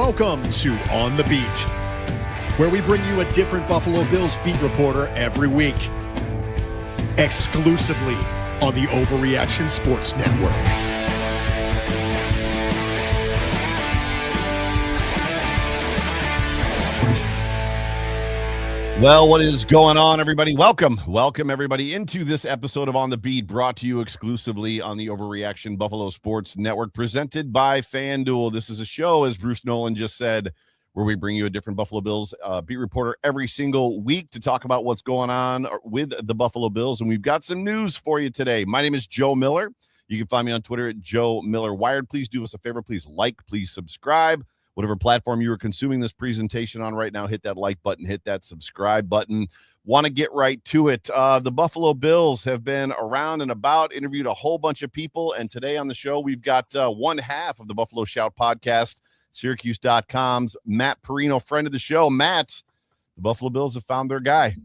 Welcome to On the Beat, where we bring you a different Buffalo Bills beat reporter every week, exclusively on the Overreaction Sports Network. Well, what is going on, everybody? Welcome everybody into this episode of On the Beat, brought to you exclusively on the Overreaction Buffalo Sports Network, presented by FanDuel. This is a show, as Bruce Nolan just said, where we bring you a different Buffalo Bills beat reporter every single week to talk about what's going on with the Buffalo Bills, and we've got some news for you today. My name is Joe Miller. You can find me on Twitter at Joe Miller Wired. Please do us a favor. Please like, please subscribe. Whatever platform you are consuming this presentation on right now, hit that like button, hit that subscribe button. Want to get right to it. The Buffalo Bills have been around and about, interviewed a whole bunch of people, and today on the show, we've got one half of the Buffalo Shout podcast, Syracuse.com's Matt Parrino, friend of the show. Matt, the Buffalo Bills have found their guy.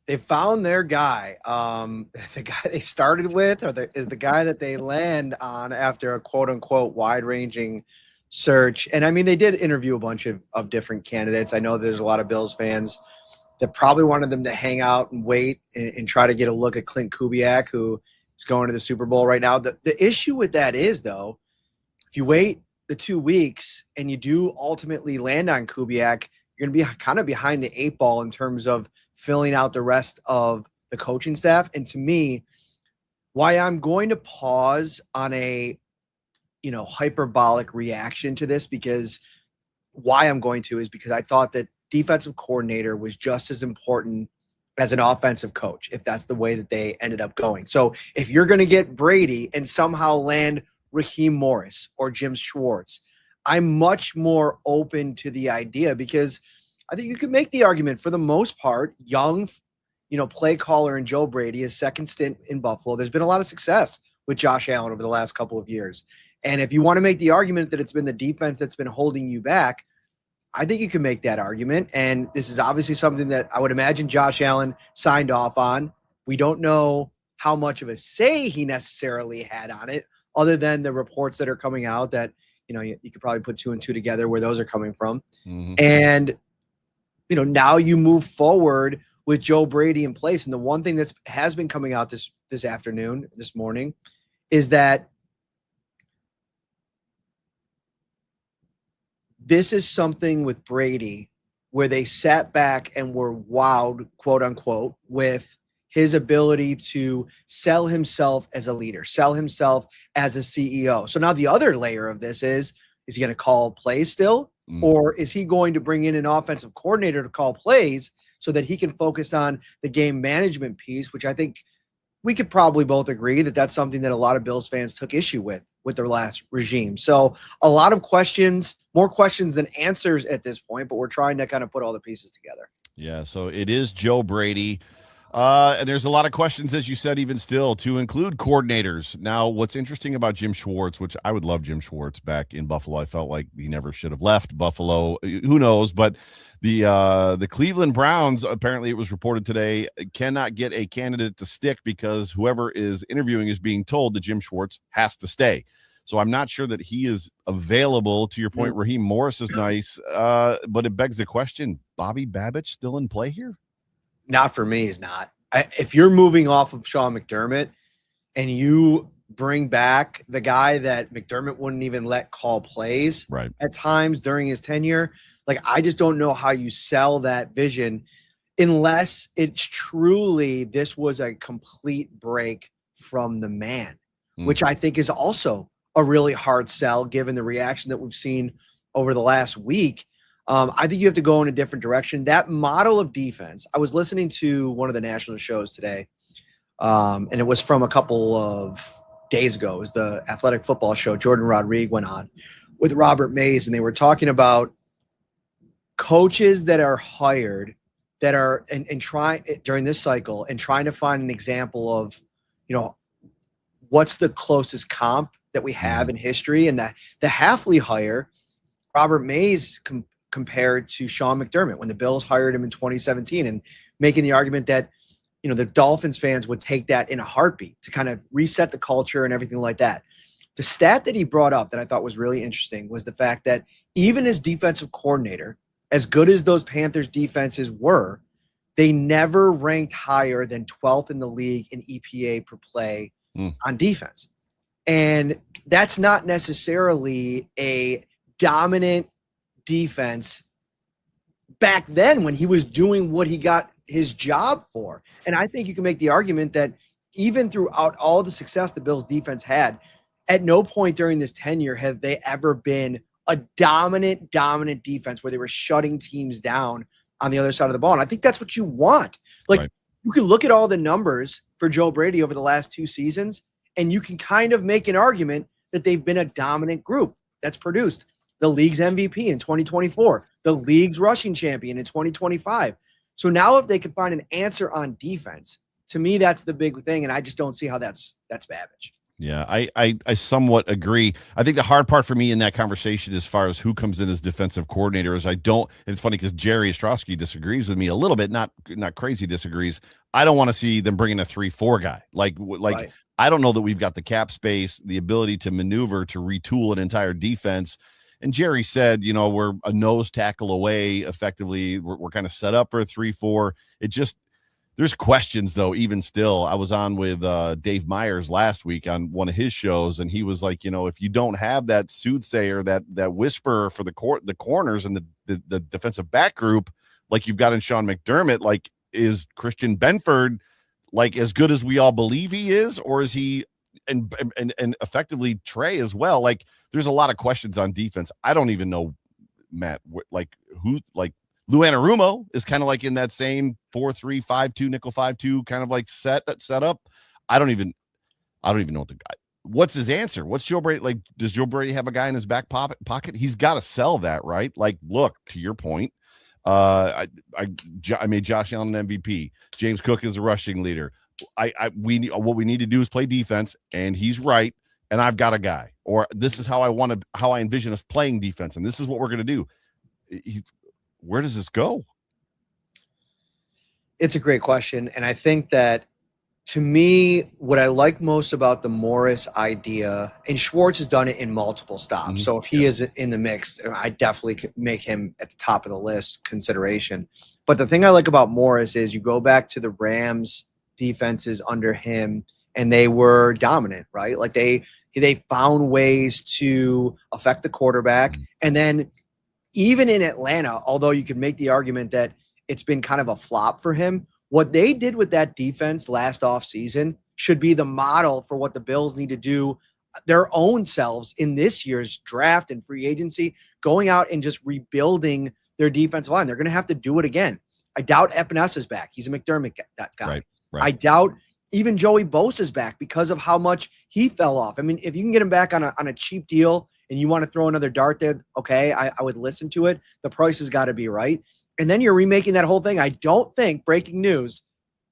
They found their guy. The guy they started with is the guy that they land on after a quote-unquote wide-ranging search. And I mean, they did interview a bunch of different candidates. I know there's a lot of Bills fans that probably wanted them to hang out and wait and try to get a look at Clint Kubiak, who is going to the Super Bowl right now. The issue with that is, though, if you wait the 2 weeks and you do ultimately land on Kubiak, you're going to be kind of behind the eight ball in terms of filling out the rest of the coaching staff. And to me, why I'm going to pause on a hyperbolic reaction to this, because why I'm going to is because I thought that defensive coordinator was just as important as an offensive coach, if that's the way that they ended up going. So if you're going to get Brady and somehow land Raheem Morris or Jim Schwartz, I'm much more open to the idea, because I think you could make the argument, for the most part, young, play caller and Joe Brady, his second stint in Buffalo, there's been a lot of success with Josh Allen over the last couple of years. And if you want to make the argument that it's been the defense that's been holding you back, I think you can make that argument. And this is obviously something that I would imagine Josh Allen signed off on. We don't know how much of a say he necessarily had on it, other than the reports that are coming out that, you could probably put two and two together where those are coming from. Mm-hmm. And, now you move forward with Joe Brady in place. And the one thing that has been coming out this morning, is that this is something with Brady where they sat back and were wowed, quote unquote, with his ability to sell himself as a leader, sell himself as a CEO. So now the other layer of this is he going to call plays still? Or is he going to bring in an offensive coordinator to call plays so that he can focus on the game management piece, which I think we could probably both agree that that's something that a lot of Bills fans took issue with their last regime. So a lot of questions, more questions than answers at this point, but we're trying to kind of put all the pieces together. Yeah, so it is Joe Brady. And there's a lot of questions, as you said, even still, to include coordinators. Now, what's interesting about Jim Schwartz, which I would love Jim Schwartz back in Buffalo. I felt like he never should have left Buffalo. Who knows? But the Cleveland Browns, apparently it was reported today, cannot get a candidate to stick because whoever is interviewing is being told that Jim Schwartz has to stay. So I'm not sure that he is available. To your point, Raheem Morris is nice, but it begs the question, Bobby Babbitt still in play here? Not for me, is not. If you're moving off of Sean McDermott and you bring back the guy that McDermott wouldn't even let call plays at times during his tenure, I just don't know how you sell that vision unless it's truly this was a complete break from the man, which I think is also a really hard sell given the reaction that we've seen over the last week. I think you have to go in a different direction. That model of defense, I was listening to one of the national shows today, and it was from a couple of days ago. It was the Athletic Football Show. Jordan Rodriguez went on with Robert Mays, and they were talking about coaches that are hired that are and try during this cycle and trying to find an example of, what's the closest comp that we have in history. And the Hafley hire, Robert Mays compared to Sean McDermott when the Bills hired him in 2017, and making the argument that, the Dolphins fans would take that in a heartbeat to kind of reset the culture and everything like that. The stat that he brought up that I thought was really interesting was the fact that even as defensive coordinator, as good as those Panthers defenses were, they never ranked higher than 12th in the league in EPA per play on defense. And that's not necessarily a dominant defense back then when he was doing what he got his job for. And I think you can make the argument that even throughout all the success the Bills defense had, at no point during this tenure have they ever been a dominant defense where they were shutting teams down on the other side of the ball. And I think that's what you want. Like, right. You can look at all the numbers for Joe Brady over the last 2 seasons, and you can kind of make an argument that they've been a dominant group that's produced the league's MVP in 2024, the league's rushing champion in 2025. So now if they can find an answer on defense, to me, that's the big thing. And I just don't see how that's Babbage. Yeah, I somewhat agree. I think the hard part for me in that conversation as far as who comes in as defensive coordinator is and it's funny because Jerry Ostrowski disagrees with me a little bit, not crazy disagrees. I don't want to see them bringing a 3-4 guy. Like right. I don't know that we've got the cap space, the ability to maneuver, to retool an entire defense. And Jerry said, we're a nose tackle away. Effectively, we're kind of set up for a 3-4. There's questions, though, even still. I was on with Dave Myers last week on one of his shows, and he was like, if you don't have that soothsayer, that whisperer for the corners and the defensive back group, like you've got in Sean McDermott, like, is Christian Benford, like, as good as we all believe he is, or is he, and effectively Trey as well? Like, there's a lot of questions on defense. I don't even know, Matt, Lou Anarumo is kind of like in that same 4-3-5-2 nickel 5-2 kind of like set up. I don't even know what the guy. What's his answer? What's Joe Brady like? Does Joe Brady have a guy in his back pocket? He's got to sell that, right? Like, look, to your point, I made Josh Allen an MVP. James Cook is a rushing leader. What we need to do is play defense, and he's right. And I've got a guy, or this is how I envision us playing defense, and this is what we're going to do. Where does this go? It's a great question. And I think that, to me, what I like most about the Morris idea, and Schwartz has done it in multiple stops. Mm-hmm. So if he is in the mix, I definitely could make him at the top of the list consideration. But the thing I like about Morris is you go back to the Rams defenses under him, and they were dominant, right? Like they found ways to affect the quarterback. Mm-hmm. And then even in Atlanta, although you could make the argument that it's been kind of a flop for him, what they did with that defense last offseason should be the model for what the Bills need to do their own selves in this year's draft and free agency, going out and just rebuilding their defensive line. They're going to have to do it again. I doubt Epenesa's back. He's a McDermott guy. Right. I doubt even Joey Bosa's back because of how much he fell off. I mean, if you can get him back on a cheap deal and you want to throw another dart there, okay, I would listen to it. The price has got to be right. And then you're remaking that whole thing. I don't think, breaking news,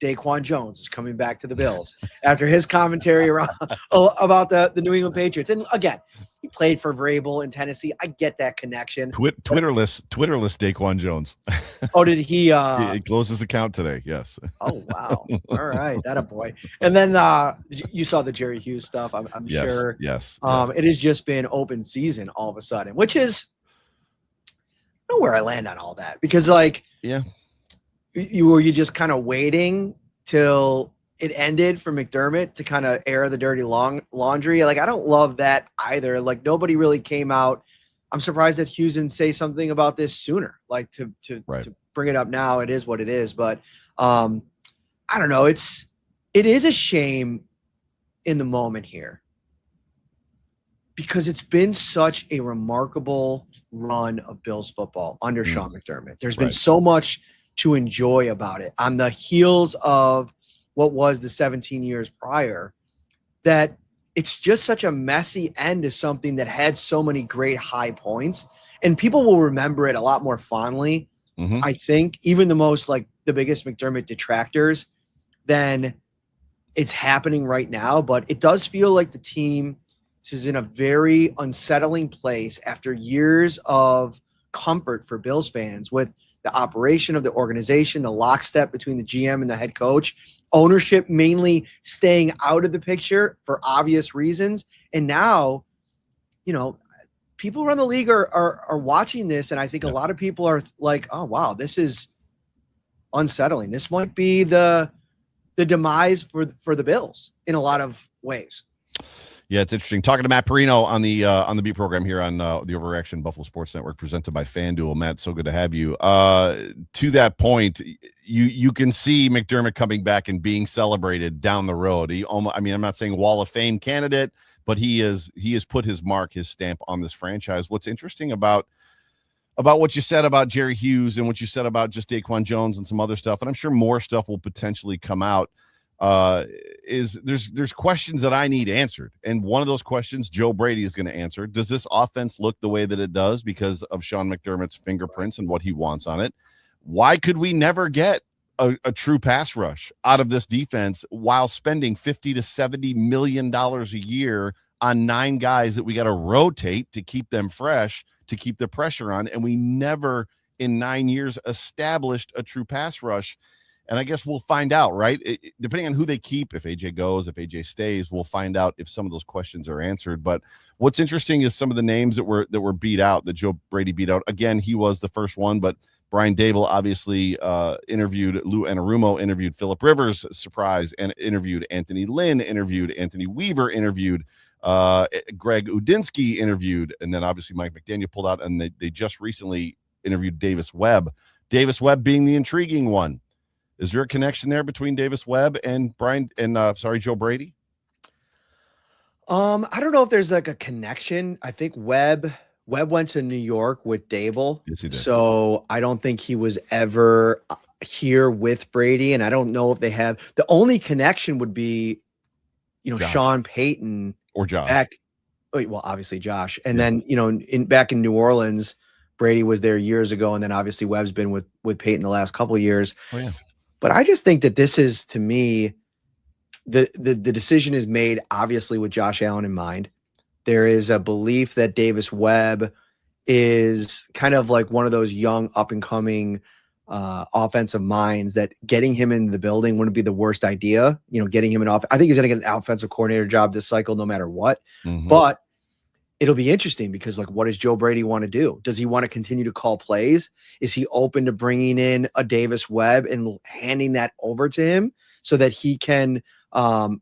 Daquan Jones is coming back to the Bills after his commentary about the New England Patriots. And again, he played for Vrabel in Tennessee. I get that connection. Twitterless Daquan Jones. Oh, did he? He closed his account today. Yes. Oh, wow. All right. That a boy. And then you saw the Jerry Hughes stuff. I'm yes, sure. Yes. It has just been open season all of a sudden, which is, I don't know where I land on all that, because were you just kind of waiting till it ended for McDermott to kind of air the dirty laundry? Like, I don't love that either. Like, nobody really came out. I'm surprised that Hughes didn't say something about this sooner, like to bring it up now. It is what it is. But I don't know. It is a shame in the moment here, because it's been such a remarkable run of Bills football under Sean McDermott. There's been so much to enjoy about it on the heels of what was the 17 years prior, that it's just such a messy end to something that had so many great high points, and people will remember it a lot more fondly. Mm-hmm. I think even the biggest McDermott detractors than it's happening right now. But it does feel like the team is in a very unsettling place after years of comfort for Bills fans with the operation of the organization, the lockstep between the GM and the head coach, ownership mainly staying out of the picture for obvious reasons. And now, people around the league are watching this, and I think a lot of people are like, oh wow, this is unsettling. This might be the demise for the Bills in a lot of ways. Yeah, it's interesting. Talking to Matt Parrino on the beat program here on the Overreaction Buffalo Sports Network, presented by FanDuel. Matt, so good to have you. To that point, you can see McDermott coming back and being celebrated down the road. I'm not saying Wall of Fame candidate, but he has put his mark, his stamp on this franchise. What's interesting about what you said about Jerry Hughes and what you said about just Daquan Jones and some other stuff, and I'm sure more stuff will potentially come out, is there's questions that I need answered. And one of those questions Joe Brady is going to answer. Does this offense look the way that it does because of Sean McDermott's fingerprints and what he wants on it? Why could we never get a true pass rush out of this defense while spending $50 to $70 million a year on 9 guys that we got to rotate to keep them fresh, to keep the pressure on? And we never in 9 years established a true pass rush. And I guess we'll find out, right? Depending on who they keep, if AJ goes, if AJ stays, we'll find out if some of those questions are answered. But what's interesting is some of the names that were beat out, that Joe Brady beat out. Again, he was the first one, but Brian Dable obviously interviewed Lou Anarumo, interviewed Phillip Rivers, surprise, and interviewed Anthony Lynn, interviewed Anthony Weaver, interviewed Greg Udinsky, interviewed, and then obviously Mike McDaniel pulled out, and they just recently interviewed Davis Webb. Davis Webb being the intriguing one. Is there a connection there between Davis Webb and Joe Brady? I don't know if there's like a connection. I think Webb went to New York with Dable. Yes, he did. So I don't think he was ever here with Brady. And I don't know if they have. The only connection would be, Josh. Sean Payton or Josh. Obviously Josh. And then, back in New Orleans, Brady was there years ago. And then obviously Webb's been with Payton the last couple of years. Oh, yeah. But I just think that this is, to me, the decision is made obviously with Josh Allen in mind. There is a belief that Davis Webb is kind of like one of those young up-and-coming offensive minds, that getting him in the building wouldn't be the worst idea. Getting him I think he's going to get an offensive coordinator job this cycle no matter what. Mm-hmm. But it'll be interesting because, what does Joe Brady want to do? Does he want to continue to call plays? Is he open to bringing in a Davis Webb and handing that over to him so that he can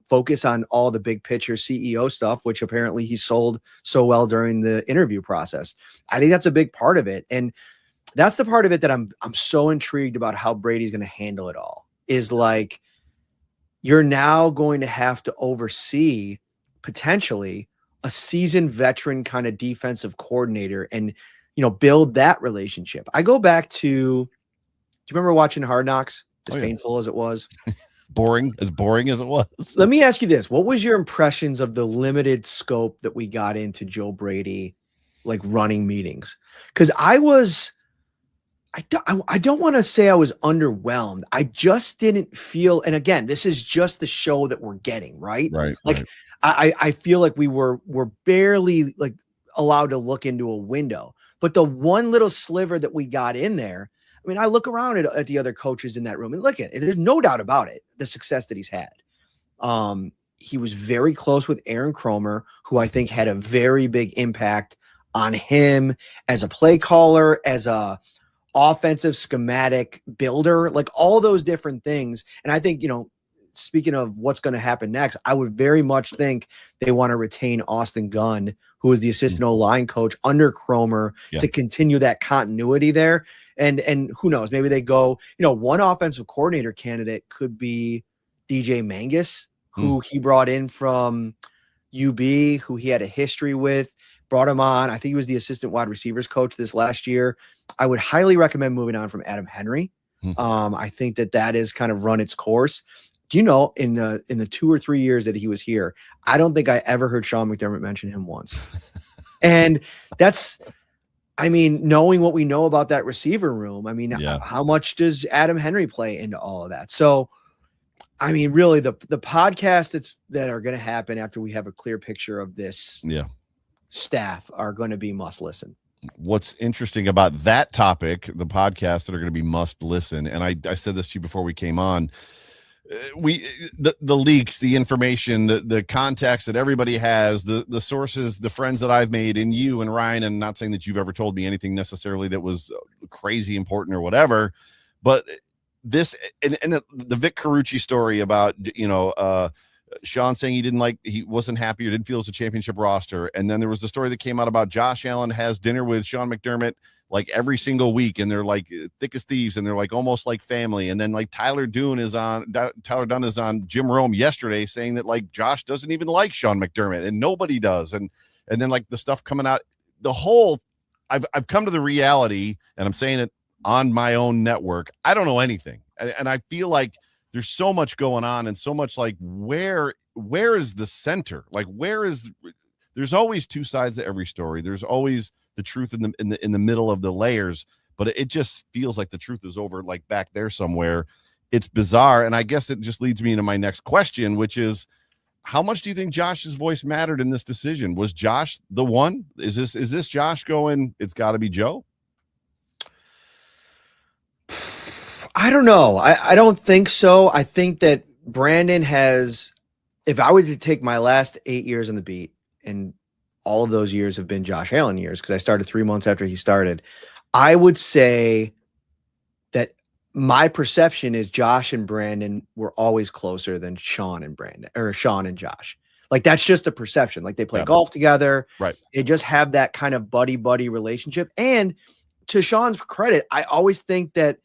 focus on all the big picture CEO stuff, which apparently he sold so well during the interview process? I think that's a big part of it. And that's the part of it that I'm so intrigued about how Brady's going to handle it all, is you're now going to have to oversee potentially a seasoned veteran kind of defensive coordinator and, build that relationship. I go back to, do you remember watching Hard Knocks? As painful as it was. As boring as it was. Let me ask you this. What was your impressions of the limited scope that we got into Joe Brady, running meetings? Because I don't want to say I was underwhelmed. I just didn't feel, and again, this is just the show that we're getting, right? Right. I feel like we're barely allowed to look into a window, but the one little sliver that we got in there, I look around at the other coaches in that room and look at it. There's no doubt about it, the success that he's had. He was very close with Aaron Kromer, who I think had a very big impact on him as a play caller, as a offensive schematic builder, all those different things. And I think, speaking of what's going to happen next, I would very much think they want to retain Austin Gunn, who is the assistant O-line coach under Kromer, to continue that continuity there. And who knows, maybe they go, one offensive coordinator candidate could be DJ Mangus, who he brought in from UB, who he had a history with, brought him on. I think he was the assistant wide receivers coach this last year. I would highly recommend moving on from Adam Henry. I think that has kind of run its course. Do you know, in the 2 or 3 years that he was here, I don't think I ever heard Sean McDermott mention him once. And that's, knowing what we know about that receiver room, how much does Adam Henry play into all of that? So, really the podcasts that are going to happen after we have a clear picture of this staff are going to be must listen. what's interesting about that topic, the podcasts that are going to be must listen, and I said this to you before we came on, the leaks, the information, the contacts that everybody has, the sources, the friends that I've made in you and Ryan, and not saying that you've ever told me anything necessarily that was crazy important or whatever, but this and the Vic Carucci story about, Sean saying he wasn't happy or didn't feel it was a championship roster. And then there was the story that came out about Josh Allen has dinner with Sean McDermott like every single week, and they're like thick as thieves, and they're like almost like family. And then like Tyler Dunn is on Jim Rome yesterday saying that like Josh doesn't even like Sean McDermott, and nobody does. And then like the stuff coming out, I've come to the reality, and I'm saying it on my own network, I don't know anything. And I feel like there's so much going on, and so much like where is the center? Like there's always two sides to every story. There's always the truth in the middle of the layers, but it just feels like the truth is over like back there somewhere. It's bizarre. And I guess it just leads me into my next question, which is, how much do you think Josh's voice mattered in this decision? Was Josh the one? Is this Josh going, it's got to be Joe? I don't know. I don't think so. I think that Brandon has, if I were to take my last 8 years on the beat, and all of those years have been Josh Allen years because I started 3 months after he started, I would say that my perception is Josh and Brandon were always closer than Sean and Brandon, or Sean and Josh. Like, that's just a perception. Like, they play golf together. Right. They just have that kind of buddy-buddy relationship. And to Sean's credit, I always think that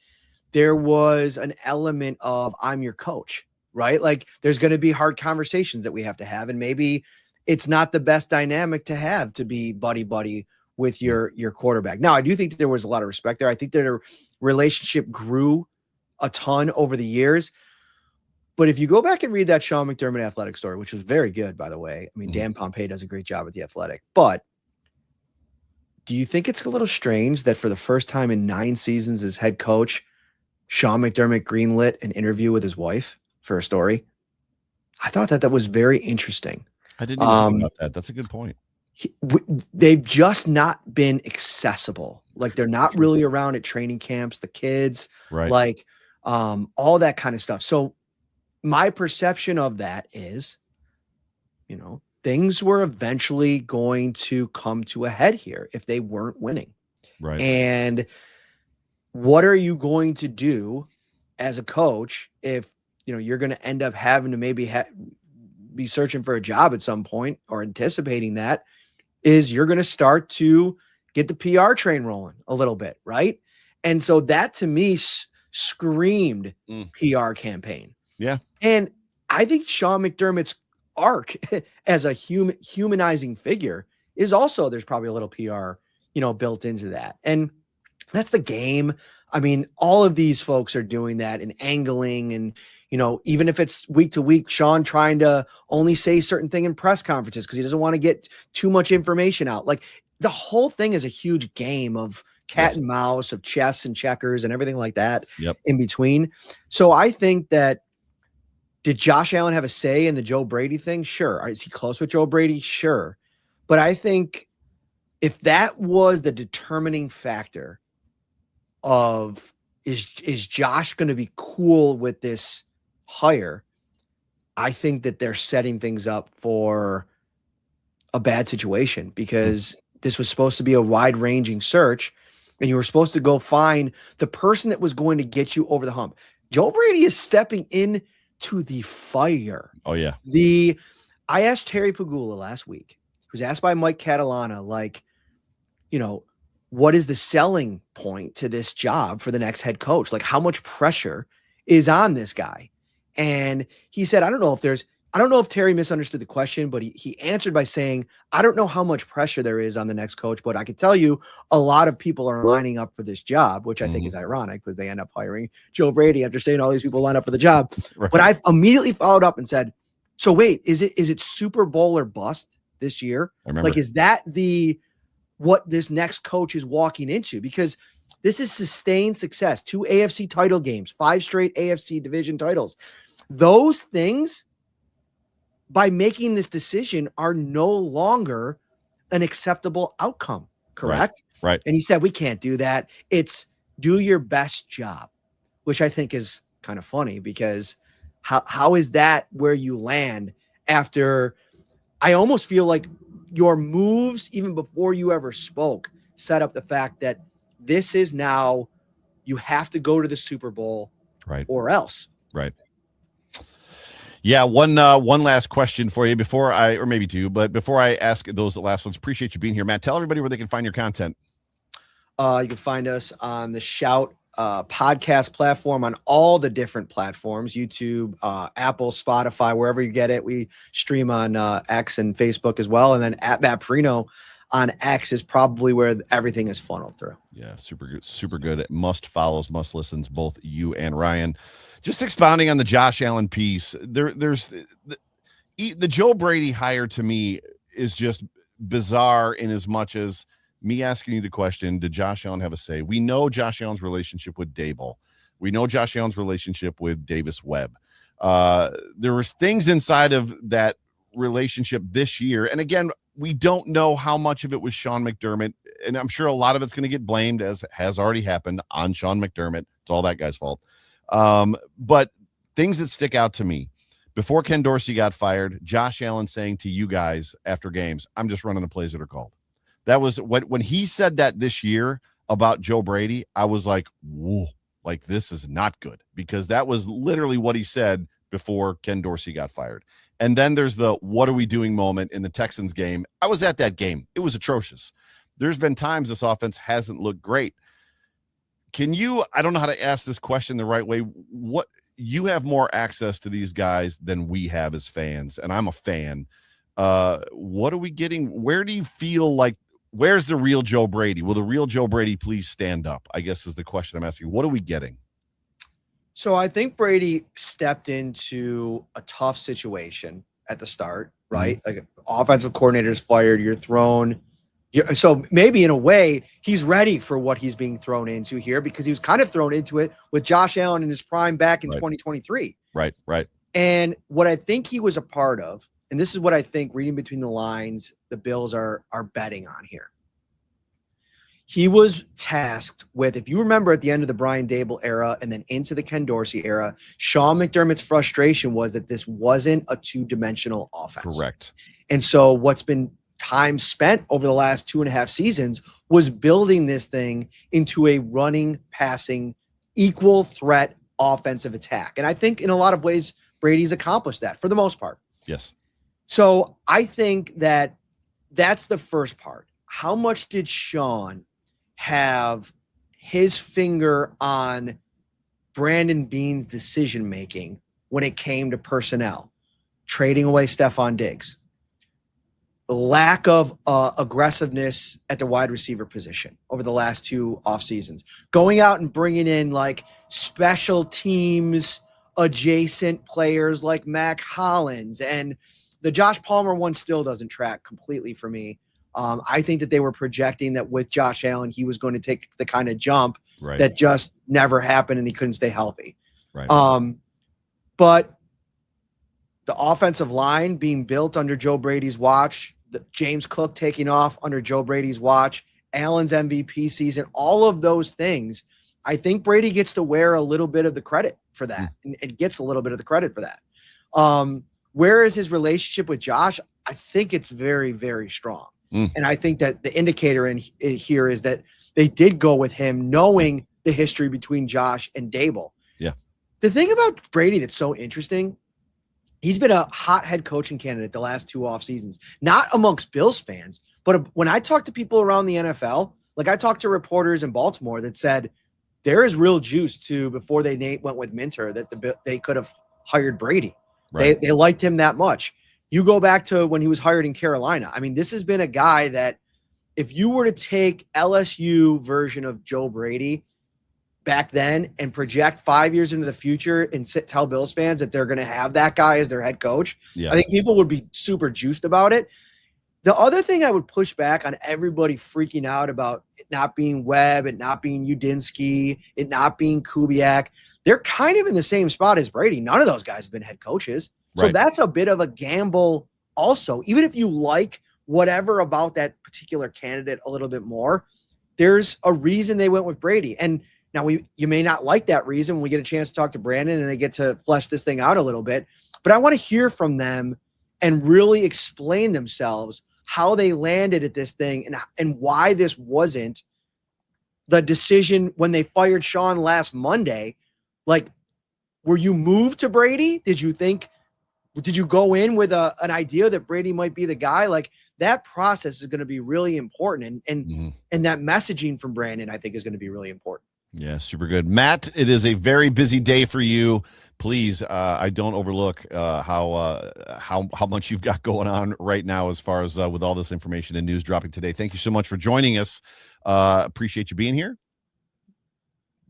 there was an element of, I'm your coach, right? Like, there's going to be hard conversations that we have to have. And maybe it's not the best dynamic to have, to be buddy-buddy with your quarterback. Now, I do think there was a lot of respect there. I think their relationship grew a ton over the years. But if you go back and read that Sean McDermott Athletic story, which was very good, by the way, I mean, Dan Pompei does a great job at the Athletic. But do you think it's a little strange that for the first time in 9 seasons as head coach, Sean McDermott greenlit an interview with his wife for a story? I thought that was very interesting. I didn't even think about that. That's a good point. They've just not been accessible. Like, they're not really around at training camps, the kids, right? Like, all that kind of stuff. So my perception of that is, things were eventually going to come to a head here if they weren't winning. Right. And what are you going to do as a coach if, you're going to end up having to maybe be searching for a job at some point, or anticipating that, is you're going to start to get the PR train rolling a little bit, right? And so that, to me, screamed PR campaign. Yeah. And I think Sean McDermott's arc as a humanizing figure is also, there's probably a little PR, built into that. And that's the game. I mean, all of these folks are doing that and angling, and, even if it's week to week, Sean trying to only say certain thing in press conferences because he doesn't want to get too much information out. Like, the whole thing is a huge game of cat and mouse, of chess and checkers and everything like that in between. So I think that, did Josh Allen have a say in the Joe Brady thing? Sure. Is he close with Joe Brady? Sure. But I think if that was the determining factor of, is Josh going to be cool with this hire, I think that they're setting things up for a bad situation, because this was supposed to be a wide-ranging search, and you were supposed to go find the person that was going to get you over the hump. Joe Brady is stepping in to the fire. Oh, yeah. I asked Terry Pagula last week. He was asked by Mike Catalana, like, what is the selling point to this job for the next head coach? Like, how much pressure is on this guy? And he said, I don't know if Terry misunderstood the question, but he answered by saying, I don't know how much pressure there is on the next coach, but I can tell you a lot of people are lining up for this job, which I think is ironic, because they end up hiring Joe Brady after saying all these people line up for the job. Right. But I've immediately followed up and said, so wait, is it Super Bowl or bust this year? Like, is that what this next coach is walking into? Because this is sustained success, 2 AFC title games, 5 straight AFC division titles. Those things, by making this decision, are no longer an acceptable outcome correct? Right. And he said, we can't do that. It's do your best job, which I think is kind of funny because how is that where you land after I almost feel like your moves, even before you ever spoke, set up the fact that this is now you have to go to the Super Bowl or else. Right. Yeah, one last question for you before or maybe two, but before I ask those last ones, appreciate you being here, Matt. Tell everybody where they can find your content. You can find us on the Shout podcast platform on all the different platforms, YouTube, Apple, Spotify, wherever you get it. We stream on X and Facebook as well. And then at Matt Parrino on X is probably where everything is funneled through. Yeah, super good. Super good. Must follows, must listens, both you and Ryan. Just expounding on the Josh Allen piece, there's the Joe Brady hire to me is just bizarre in as much as me asking you the question, did Josh Allen have a say? We know Josh Allen's relationship with Dable. We know Josh Allen's relationship with Davis Webb. There was things inside of that relationship this year. And again, we don't know how much of it was Sean McDermott. And I'm sure a lot of it's going to get blamed, as has already happened, on Sean McDermott. It's all that guy's fault. But things that stick out to me, before Ken Dorsey got fired, Josh Allen saying to you guys after games, I'm just running the plays that are called. That was when he said that this year about Joe Brady, I was like, whoa, like this is not good, because that was literally what he said before Ken Dorsey got fired. And then there's the what are we doing moment in the Texans game. I was at that game. It was atrocious. There's been times this offense hasn't looked great. Can you, I don't know how to ask this question the right way. What, you have more access to these guys than we have as fans, and I'm a fan. What are we getting? Where do you feel like, where's the real Joe Brady? Will the real Joe Brady please stand up? I guess is the question I'm asking. What are we getting? So I think Brady stepped into a tough situation at the start, right? Mm-hmm. Like offensive coordinator's fired, you're thrown. So maybe in a way he's ready for what he's being thrown into here, because he was kind of thrown into it with Josh Allen in his prime back in 2023. Right. And what I think he was a part of, and this is what I think, reading between the lines, the Bills are betting on here. He was tasked with, if you remember at the end of the Brian Dable era and then into the Ken Dorsey era, Sean McDermott's frustration was that this wasn't a two-dimensional offense. Correct. And so what's been time spent over the last 2.5 seasons was building this thing into a running, passing, equal threat offensive attack. And I think in a lot of ways, Brady's accomplished that for the most part. Yes. So I think that that's the first part. How much did Sean have his finger on Brandon Beane's decision-making when it came to personnel, trading away Stephon Diggs, the lack of aggressiveness at the wide receiver position over the last 2 off seasons, going out and bringing in like special teams adjacent players like Mac Hollins, and the Josh Palmer one still doesn't track completely for me. I think that they were projecting that with Josh Allen, he was going to take the kind of jump that just never happened, and he couldn't stay healthy. Right. But the offensive line being built under Joe Brady's watch, James Cook taking off under Joe Brady's watch, Allen's MVP season, all of those things, I think Brady gets to wear a little bit of the credit for that, and gets a little bit of the credit for that. Where is his relationship with Josh? I think it's very, very strong. And I think that the indicator in here is that they did go with him knowing the history between Josh and Dable. Yeah. The thing about Brady that's so interesting, he's been a hot head coaching candidate the last 2 off seasons, not amongst Bills fans, but when I talk to people around the NFL, like I talked to reporters in Baltimore that said there is real juice to, before they went with Minter, that they could have hired Brady. Right. They liked him that much. You go back to when he was hired in Carolina. I mean, this has been a guy that if you were to take LSU version of Joe Brady back then and project 5 years into the future and tell Bills fans that they're going to have that guy as their head coach, I think people would be super juiced about it. The other thing I would push back on everybody freaking out about it not being Webb, it not being Udinski, it not being Kubiak, they're kind of in the same spot as Brady. None of those guys have been head coaches. So that's a bit of a gamble also. Even if you like whatever about that particular candidate a little bit more, there's a reason they went with Brady. And now you may not like that reason when we get a chance to talk to Brandon and they get to flesh this thing out a little bit, but I want to hear from them and really explain themselves how they landed at this thing and why this wasn't the decision when they fired Sean last Monday. Like, were you moved to Brady? Did you go in with an idea that Brady might be the guy? Like, that process is going to be really important. And that messaging from Brandon, I think, is going to be really important. Yeah, super good. Matt, it is a very busy day for you. Please, I don't overlook how much you've got going on right now as far as with all this information and news dropping today. Thank you so much for joining us. Appreciate you being here.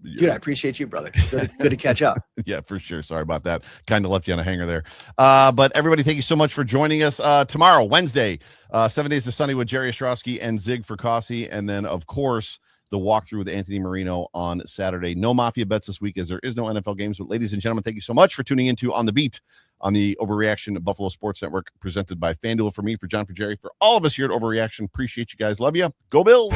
Dude, I appreciate you, brother. Good to catch up. Yeah, for sure. Sorry about that. Kind of left you on a hanger there. But everybody, thank you so much for joining us. Tomorrow, Wednesday, 7 Days to Sunday with Jerry Ostrowski and Zig Fracassi. And then, of course, the walkthrough with Anthony Marino on Saturday. No Mafia bets this week as there is no NFL games. But ladies and gentlemen, thank you so much for tuning into On the Beat on the Overreaction Buffalo Sports Network, presented by FanDuel. For me, for John, for Jerry, for all of us here at Overreaction. Appreciate you guys. Love you. Go Bills.